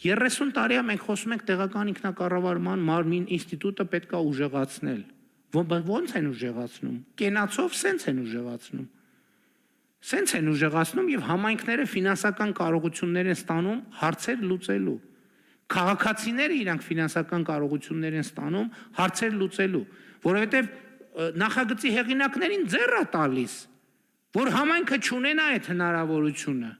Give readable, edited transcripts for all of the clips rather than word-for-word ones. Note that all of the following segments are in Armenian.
30 տարի մենք խոսում ենք տեղական ինքնակառավարման մարմին ինստիտուտը պետք է ուժեղացնել։ Ոնց են ուժեղացնում։ Կենացով սենց են ուժեղացնում։ Սենց են ուժեղացնում եւ համայնքները ֆինանսական կարողություններ են ստանում հարցեր լուծելու։ Քաղաքացիները իրանք ֆինանսական կարողություններ են ստանում հարցեր լուծելու, որովհետեւ նախագծի հեղինակներին ձեռ է տալիս, որ համայնքը չունենա այդ հնարավորությունը,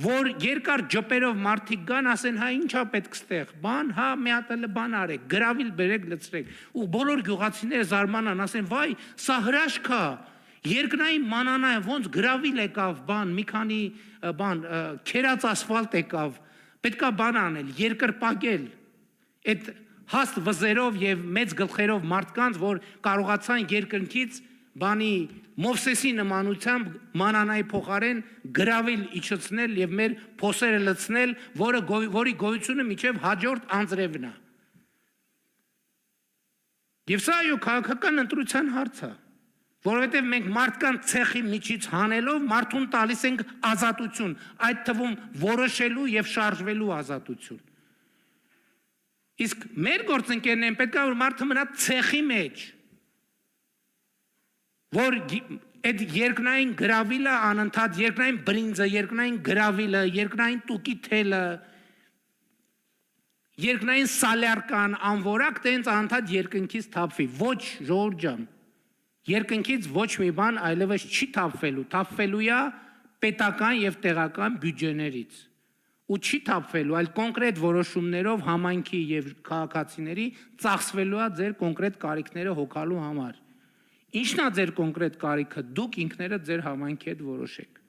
որ երկար ջպերով մարդիկ գան, ասեն, հա ինչա պետք ստեղ, բան, հա մի հատ բան արեք, գրավիլ բերեք լցրեք, ու բոլոր գյուղացիները զարմանան, ասեն, վայ, սա հրաշք է, երկնային մանանա է, ոնց գրավիլ եկավ, բան, մի քանի բան, քերած ասֆալտ եկավ, պետքա բան անել, երկրպագել, այդ հաստ վզերով եւ մեծ գլխերով մարդկանց, որ կարողացան երկնքից բանի Մովսեսի նմանությամբ մանանայի փոխարեն գրավիլ իջեցնել եւ մեր փոսերը լցնել, որի գոյությունը միջև հաջորդ անձրևն է։ Եվ սա այո քաղաքական ընտրության հարց է, որովհետեւ մենք մարդկանց ցեխի միջից հանելով մարդուն տալիս ենք ազատություն, այդ թվում որոշելու եւ շարժվելու ազատություն։ Իսկ մեր գործընկերներն պետք է որ մարդը մնա ցեխի մեջ, որ այդ երկնային գրավիլը անընդհատ երկնային բրինձը, երկնային գրավիլը, երկնային տուկի թելը, երկնային սալյարկան, անվորակ տենց անընդհատ երկնքից թափվի, ոչ ժողովուրդ ջան, երկնքից ոչ մի բան այլևս չի թափվելու, թափվելու է պետական եւ տեղական բյուջեներից, ու չի թափվելու, այլ կոնկրետ որոշումներով համայնքի եւ քաղաքացիների ծախսվելու է ձեր կոնկրետ կարիքները հոգալու համար։ Ինչն է ձեր կոնկրետ կարիքը, դուք ինքներդ ձեր համայնքի հետ որոշեք։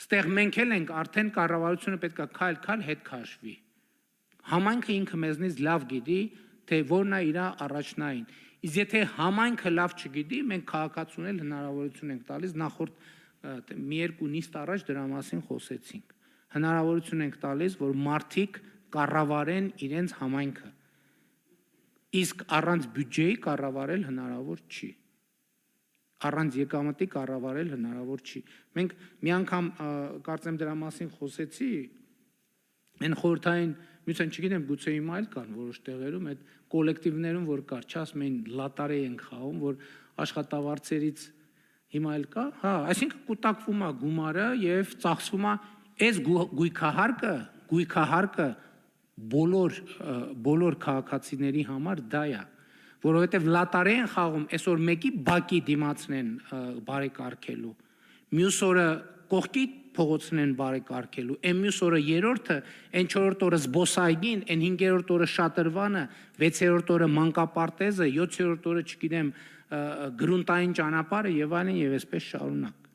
Ստեղ մենք էլ ենք արդեն կառավարությունը պետք է քայլ-քայլ հետ քաշվի։ Համայնքը ինքը մեզնից լավ գիտի, թե որն է իր առաջնային։ Իսկ եթե համայնքը լավ չգիտի, մենք քաղաքացուն էլ հնարավորություն ենք տալիս, նախորդ մի երկու նիստ առաջ դրա մասին խոսեցինք։ Հնարավորություն ենք տալիս, որ մարդիկ կառավարեն իրենց համայնքը։ Իսկ առանց բյուջեի կառավարել հնարավոր չի։ Առանց եկամտի կառավարել հնարավոր չի։ Մենք մի անգամ կարծեմ դրա մասին խոսեցի, այն խորհրդային միության չգիտեմ, գուցե հիմա էլ կան որոշ տեղերում այդ կոլեկտիվներում, որ կար, չասում էին լատարե են խաղում, որ աշխատավարձերից հիմա էլ կա, հա, այսինքն կուտակվում է գումարը եւ ծախսվում է այս գույքահարկը բոլոր քաղաքացիների համար դա է, որովհետև լատարե են խաղում, այսօր մեկի բակի դիմացն են բարեկարգելու, մյուս օրը կողքի փողոցն են բարեկարգելու, այն մյուս օրը երրորդը, այն չորրորդ օրը զբոսայգին, այն հինգերորդ օրը շատրվանը, վեցերորդ օրը մանկապարտեզը, յոթերորդ օրը չգիտեմ գրունտային ճանապարհը եւ այլն եւ այսպես շարունակ։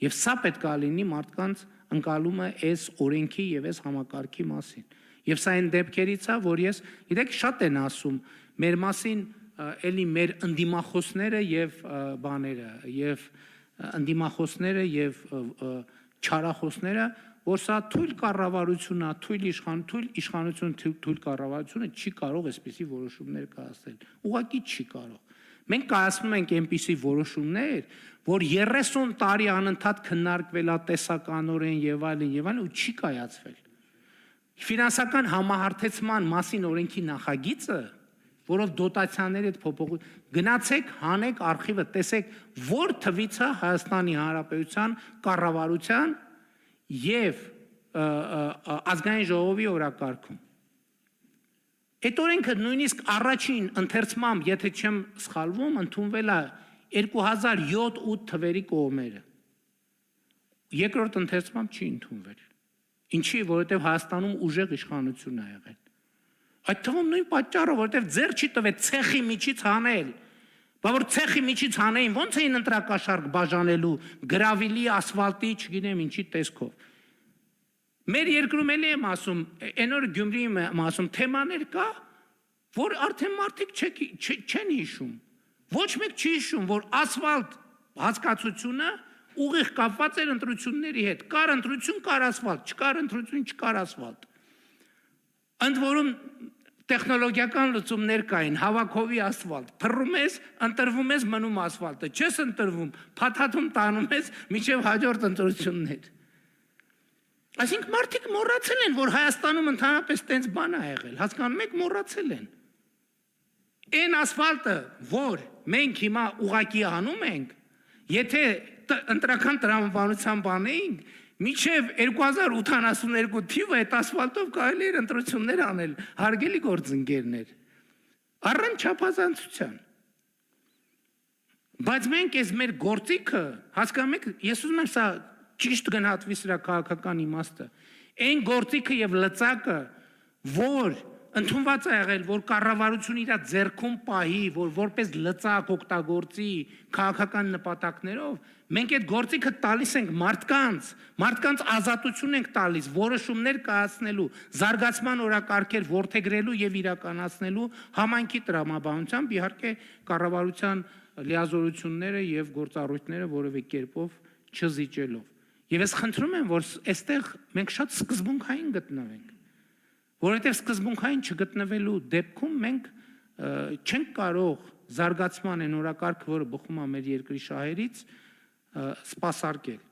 Եվ սա պետք է լինի մարդկանց ընկալումը այս օրենքի եւ այս համակարգի մասին։ Եվ սա այն դեպքերից է, որ ես, գիտեք, շատ են ասում մեր մասին էլի մեր ընդդիմախոսները եւ բաները եւ ընդդիմախոսները եւ չարախոսները, որ սա թույլ կառավարությունն է, թույլ իշխանություն կառավարությունը չի կարող այսպիսի որոշումներ կայացնել։ Ուղղակի չի կարող։ Մենք կայացնում ենք այնպիսի որոշումներ, որ 30 տարի անընդհատ քննարկվել է տեսականորեն եւ այլն ու չի կայացվել։ Ֆինանսական համահարթեցման մասին օրենքի նախագիծը, որով դոտացիաների հետ փոփոխություն, գնացեք, հանեք արխիվը, տեսեք, որ թվից է Հայաստանի Հանրապետության կառավարության եւ ազգային ժողովի օրակարգում։ Այդ օրենքը նույնիսկ առաջին ընթերցմամբ, եթե չեմ սխալվում, ընդունվել է 2007-8 թվերի կողմերը։ Երկրորդ ընթերցմամբ չի ընդունվել։ Ինչի, որովհետև Հայաստանում ուժեղ իշխանություն է եղել։ Այդ թվում նույն պատճառը, որովհետև ձեռ չի տվել ցեխի միջից հանել։ Բա որ ցեխի միջից հանեին, ո՞նց էին ընտրակաշարք բաժանելու գրավիլի, ասֆալտի, չգիտեմ ինչի տեսքով։ Մեր երկրում էլի եմ ասում, այն օր Գյումրիում եմ ասում, թեմաներ կա, որ արդեն մարդիկ չեն հիշում։ Ոչ մեկ չի հիշում, որ ասֆալտ հասկացությունը ուղիղ կապված էր ընտրությունների հետ։ Կար ընտրություն, կար ասֆալտ, չկար ընտրություն, չկար ասֆալտ։ Ընդ որում տեխնոլոգիական լուծումներ կային, հավաքովի ասֆալտ, փռում ես, ընտրվում ես, մնում ասֆալտը, չես ընտրվում, փաթաթում տանում ես, մինչև հաջորդ ընտրություններ։ Այսինքն մարդիկ մոռացել են, որ Հայաստանում ընդհանրապես տենց բան է եղել, հասկանում եք, մոռացել են։ Այն ասֆալտը, որ մենք հիմա ուղակի անում ենք, եթե ընտրական տրամաբանության բանեինք, մինչև 2082 թիվը այդ ասֆալտով կարելի էր ընտրություններ անել, հարգելի գործընկերներ, առանց չափազանցության։ Բայց մենք այս մեր գործիքը, հասկանում եք, ես ուզում եմ սա ճիշտ գնահատվի սրա քաղաքական իմաստը, այն գործիքը եւ լծակը, որ ընդունված է եղել, որ կառավարությունը իր ձեռքում պահի, որ որպես լծակ օգտագործի քաղաքական նպատակներով, մենք այդ գործիքը տալիս ենք մարդկանց ազատություն ենք տալիս, որոշումներ կայացնելու, զարգացման օրակարգեր որդեգրելու եւ իրականացնելու համայնքի տրամաբանությամբ, իհարկե կառավարության լիազորությունները եւ գործառույթները որևէ կերպով չզիջելով։ Եվ ես խնդրում եմ, որ այստեղ մենք շատ սկզբունքային գտնվենք, որովհետև սկզբունքային չգտնվելու դեպքում մենք չենք կարող զարգացման այն օրակարգը, որը բխում է մեր երկրի շահերից, սպասարկել։